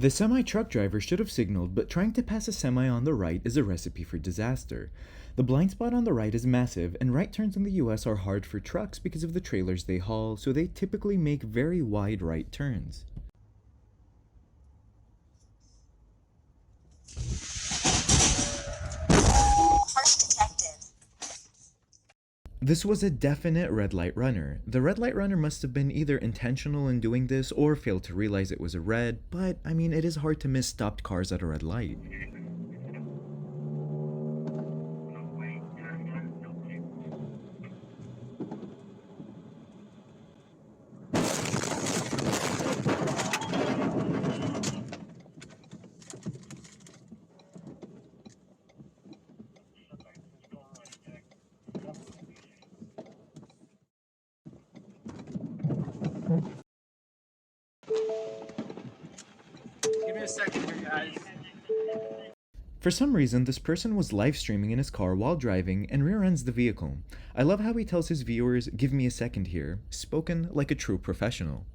The semi-truck driver should have signaled, but trying to pass a semi on the right is a recipe for disaster. The blind spot on the right is massive, and right turns in the US are hard for trucks because of the trailers they haul, so they typically make very wide right turns. This was a definite red light runner. The red light runner must have been either intentional in doing this or failed to realize it was a red, but I mean, it is hard to miss stopped cars at a red light. Give me a second here, guys. For some reason, this person was live streaming in his car while driving and rear ends the vehicle. I love how he tells his viewers, "Give me a second here," spoken like a true professional.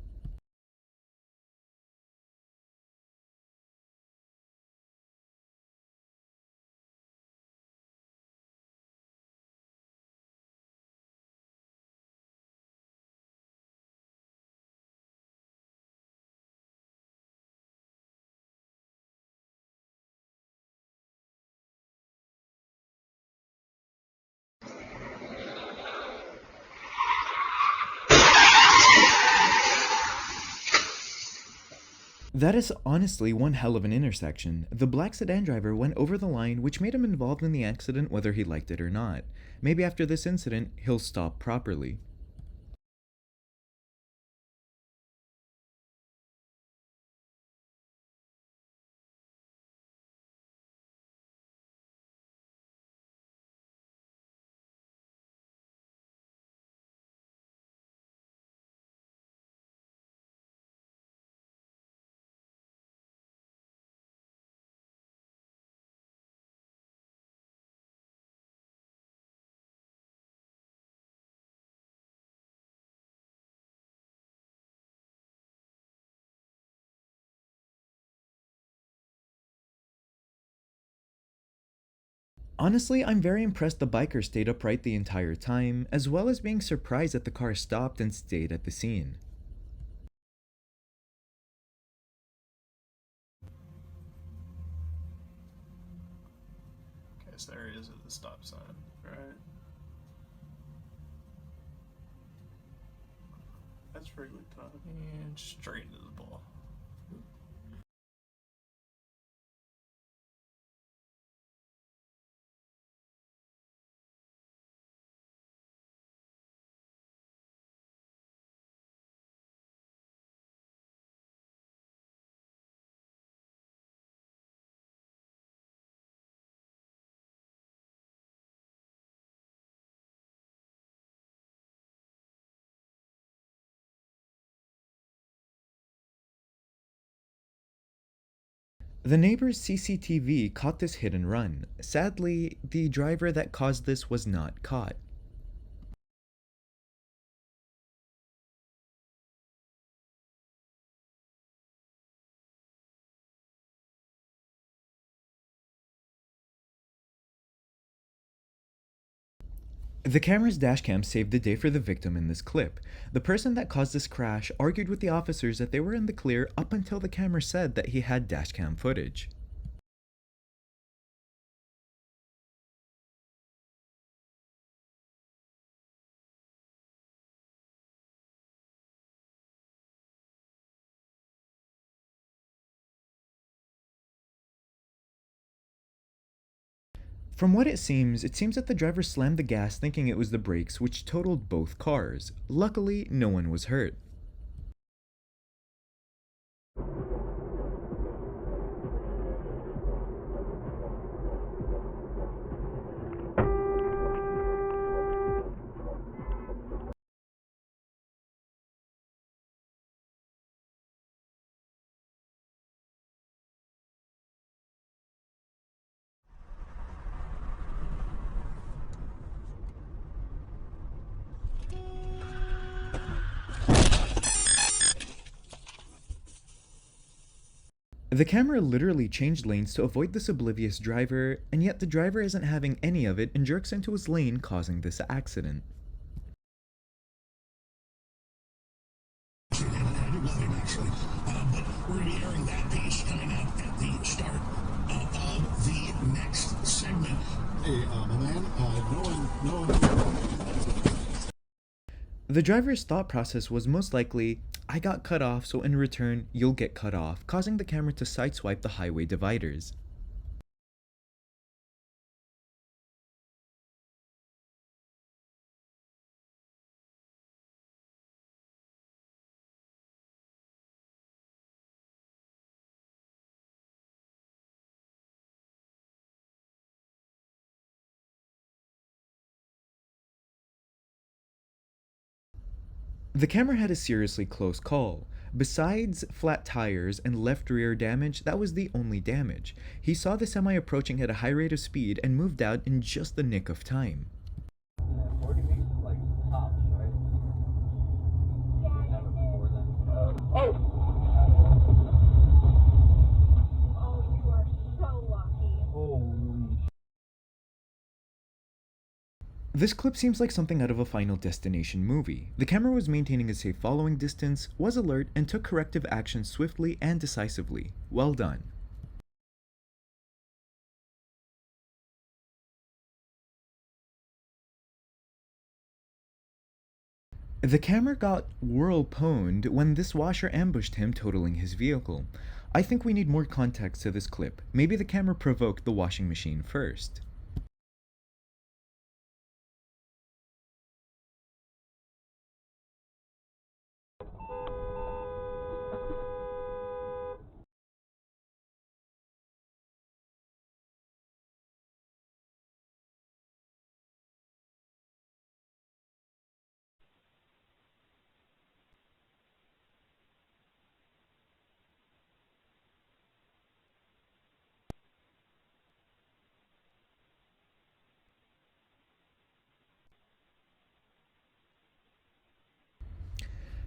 That is honestly one hell of an intersection. The black sedan driver went over the line, which made him involved in the accident whether he liked it or not. Maybe after this incident, he'll stop properly. Honestly, I'm very impressed the biker stayed upright the entire time, as well as being surprised that the car stopped and stayed at the scene. Okay, so there he is at the stop sign, right? That's Wrigley Pond. And straight into the ball. The neighbor's CCTV caught this hit and run. Sadly, the driver that caused this was not caught. The camera's dashcam saved the day for the victim in this clip. The person that caused this crash argued with the officers that they were in the clear up until the camera said that he had dashcam footage. From what it seems that the driver slammed the gas thinking it was the brakes, which totaled both cars. Luckily, no one was hurt. The camera literally changed lanes to avoid this oblivious driver, and yet the driver isn't having any of it and jerks into his lane, causing this accident. Actually, but we're going to be airing that piece coming up at the start of the next segment. Hey, my man, no one. The driver's thought process was most likely, I got cut off, so in return, you'll get cut off, causing the camera to sideswipe the highway dividers. The camera had a seriously close call. Besides flat tires and left rear damage, that was the only damage. He saw the semi approaching at a high rate of speed and moved out in just the nick of time. 40 meters, like tops, right? Never before then. Oh! Oh, you are so lucky. Holy This clip seems like something out of a Final Destination movie. The camera was maintaining a safe following distance, was alert, and took corrective action swiftly and decisively. Well done. The camera got whirl-pwned when this washer ambushed him, totaling his vehicle. I think we need more context to this clip. Maybe the camera provoked the washing machine first.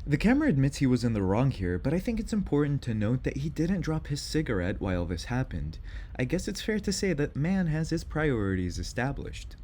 The camera admits he was in the wrong here, but I think it's important to note that he didn't drop his cigarette while this happened. I guess it's fair to say that man has his priorities established.